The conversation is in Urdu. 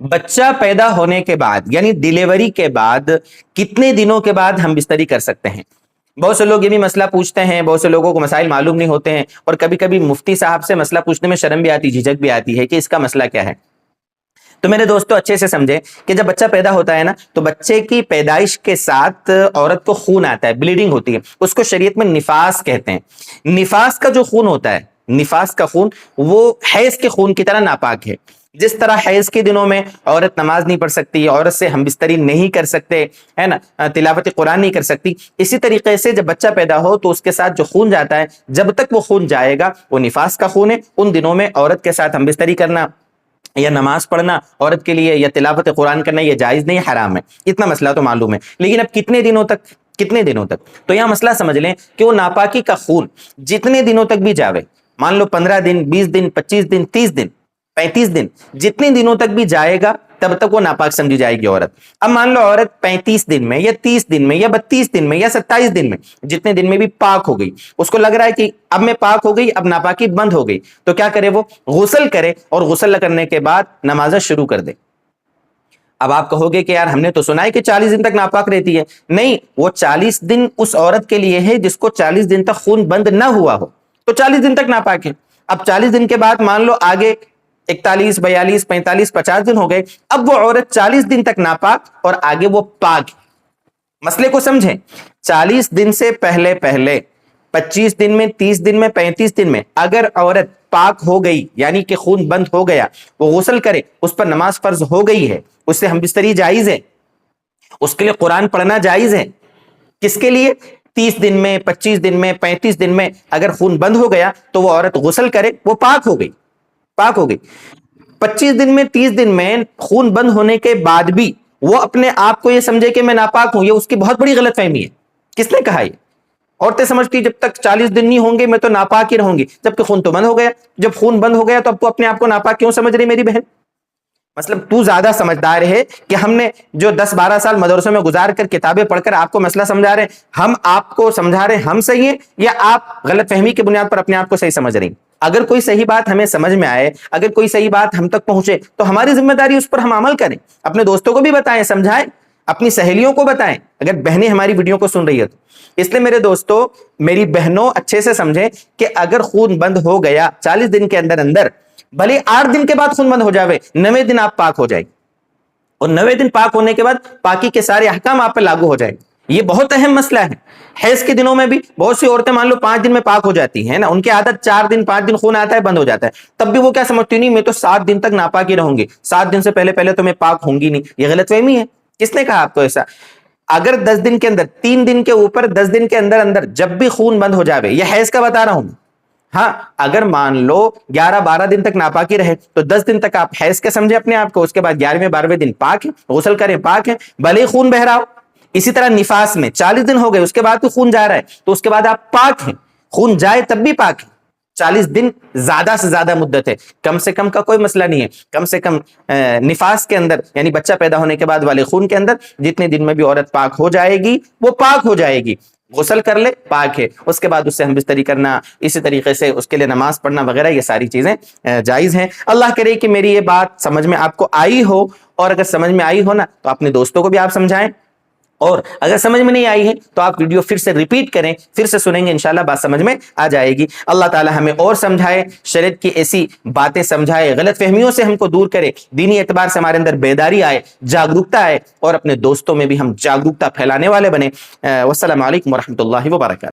بچہ پیدا ہونے کے بعد یعنی ڈیلیوری کے بعد کتنے دنوں کے بعد ہم بستری کر سکتے ہیں؟ بہت سے لوگ یہ بھی مسئلہ پوچھتے ہیں، بہت سے لوگوں کو مسائل معلوم نہیں ہوتے ہیں، اور کبھی کبھی مفتی صاحب سے مسئلہ پوچھنے میں شرم بھی آتی، جھجک بھی آتی ہے کہ اس کا مسئلہ کیا ہے۔ تو میرے دوستو اچھے سے سمجھیں کہ جب بچہ پیدا ہوتا ہے نا تو بچے کی پیدائش کے ساتھ عورت کو خون آتا ہے، بلیڈنگ ہوتی ہے، اس کو شریعت میں نفاس کہتے ہیں۔ نفاس کا جو خون ہوتا ہے، نفاس کا خون وہ حیض کے خون کی طرح ناپاک ہے۔ جس طرح حیض کے دنوں میں عورت نماز نہیں پڑھ سکتی، عورت سے ہم بستری نہیں کر سکتے، ہے نا، تلاوت قرآن نہیں کر سکتی، اسی طریقے سے جب بچہ پیدا ہو تو اس کے ساتھ جو خون جاتا ہے، جب تک وہ خون جائے گا وہ نفاس کا خون ہے۔ ان دنوں میں عورت کے ساتھ ہم بستری کرنا یا نماز پڑھنا عورت کے لیے یا تلاوت قرآن کرنا یہ جائز نہیں، حرام ہے۔ اتنا مسئلہ تو معلوم ہے، لیکن اب کتنے دنوں تک تو یہاں مسئلہ سمجھ لیں کہ وہ ناپاکی کا خون جتنے دنوں تک بھی جاوے، مان لو 15 دن، 20 دن، 25 دن، 30 دن، 35 دن، جتنے دنوں تک بھی جائے گا تب تک وہ ناپاک سمجھی جائے گی عورت۔ اب مان لو عورت 35 دن میں یا 30 دن میں یا 32 دن میں یا 27 دن میں، جتنے دن میں بھی پاک ہو گئی، اس کو لگ رہا ہے کہ اب میں پاک ہو گئی، اب ناپاکی بند ہو گئی، تو کیا کرے؟ وہ غسل کرے، اور غسل کرنے کے بعد نماز شروع کر دے۔ اب آپ کہو گے کہ یار ہم نے تو سنا ہے کہ 40 دن تک ناپاک رہتی ہے۔ نہیں، وہ 40 دن اس عورت کے لیے ہے جس کو 40 دن تک خون بند نہ ہوا ہو، تو 40 دن تک ناپاک ہے۔ اب 40 دن کے بعد مان لو آگے 41، 42، 45، 50 دن ہو گئے، اب وہ عورت 40 دن تک ناپاک اور آگے وہ پاک۔ مسئلے کو سمجھیں، 40 دن سے پہلے 25 دن میں، 30 دن میں، 35 دن میں اگر عورت پاک ہو گئی یعنی کہ خون بند ہو گیا، وہ غسل کرے، اس پر نماز فرض ہو گئی ہے، اس سے ہم بستری جائز ہے، اس کے لیے قرآن پڑھنا جائز ہے۔ کس کے لیے؟ 30 دن میں، 25 دن میں، 35 دن میں اگر خون بند ہو گیا تو وہ عورت غسل کرے، وہ پاک ہو گئی، پاک ہو گئی۔ 25 دن میں، 30 دن میں خون بند ہونے کے بعد بھی وہ اپنے آپ کو یہ سمجھے کہ میں ناپاک ہوں، یہ اس کی بہت بڑی غلط فہمی ہے۔ کس نے کہا یہ؟ عورتیں سمجھتی جب تک 40 دن نہیں ہوں گے میں تو ناپاک ہی رہوں گی، جبکہ خون تو بند ہو گیا۔ جب خون بند ہو گیا تو اب تو اپنے آپ کو ناپاک کیوں سمجھ رہی میری بہن؟ مطلب تو زیادہ سمجھدار ہے کہ ہم نے جو 10-12 سال مدرسوں میں گزار کر کتابیں پڑھ کر آپ کو مسئلہ سمجھا رہے ہیں، ہم آپ کو سمجھا رہے ہیں ہم صحیح ہیں، یا آپ غلط فہمی کی بنیاد پر اپنے آپ کو صحیح سمجھ رہی ہیں؟ اگر کوئی صحیح بات ہمیں سمجھ میں آئے، اگر کوئی صحیح بات ہم تک پہنچے تو ہماری ذمہ داری اس پر ہم عمل کریں، اپنے دوستوں کو بھی بتائیں، سمجھائیں، اپنی سہیلیوں کو بتائیں اگر بہنیں ہماری ویڈیو کو سن رہی ہے تو۔ اس لیے میرے دوستوں، میری بہنوں اچھے سے سمجھیں کہ اگر خون بند ہو گیا 40 دن کے اندر بھلے 8 دن کے بعد خون بند ہو جاوے، 9ویں دن آپ پاک ہو جائے، اور 9ویں دن پاک ہونے کے بعد پاکی کے سارے احکام آپ پہ لاگو ہو جائیں۔ یہ بہت اہم مسئلہ ہے۔ حیض کے دنوں میں بھی بہت سی عورتیں مان لو 5 دن میں پاک ہو جاتی ہیں نا، ان کی عادت 4 دن 5 دن خون آتا ہے بند ہو جاتا ہے، تب بھی وہ کیا سمجھتی؟ نہیں میں تو 7 دن تک ناپاک ہی رہوں گی، 7 دن سے پہلے تو میں پاک ہوں گی نہیں۔ یہ غلط فہمی ہے۔ کس نے کہا آپ کو ایسا؟ اگر 10 دن کے اندر، 3 دن کے اوپر 10 دن کے اندر جب بھی خون بند ہو جاوے، یہ حیض کا بتا رہا ہوں۔ ہاں، اگر مان لو 11-12 دن تک ناپاکی رہے تو 10 دن تک آپ حیض کے سمجھے اپنے آپ کو، اس کے بعد 11ویں-12ویں دن پاک ہے، غسل کریں، پاک ہے، بھلے خون بہ رہا ہو۔ اسی طرح نفاس میں 40 دن ہو گئے، اس کے بعد بھی خون جا رہا ہے تو اس کے بعد آپ پاک ہیں، خون جائے تب بھی پاک ہے۔ 40 دن زیادہ سے زیادہ مدت ہے، کم سے کم کا کوئی مسئلہ نہیں ہے۔ کم سے کم نفاس کے اندر یعنی بچہ پیدا ہونے کے بعد والے خون کے اندر جتنے دن میں بھی عورت پاک ہو جائے گی وہ پاک ہو جائے گی، غسل کر لے، پاک ہے، اس کے بعد اس سے ہم بستری کرنا، اسی طریقے سے اس کے لیے نماز پڑھنا وغیرہ، یہ ساری چیزیں جائز ہیں۔ اللہ کرے کہ میری یہ بات سمجھ میں آپ کو آئی ہو، اور اگر سمجھ میں آئی ہو نا تو اپنے دوستوں کو بھی آپ سمجھائیں، اور اگر سمجھ میں نہیں آئی ہے تو آپ ویڈیو پھر سے ریپیٹ کریں، پھر سے سنیں گے، انشاءاللہ بات سمجھ میں آ جائے گی۔ اللہ تعالی ہمیں اور سمجھائے، شریعت کی ایسی باتیں سمجھائے، غلط فہمیوں سے ہم کو دور کرے، دینی اعتبار سے ہمارے اندر بیداری آئے، جاگرکتا آئے، اور اپنے دوستوں میں بھی ہم جاگرکتا پھیلانے والے بنے۔ والسلام علیکم ورحمۃ اللہ وبرکاتہ۔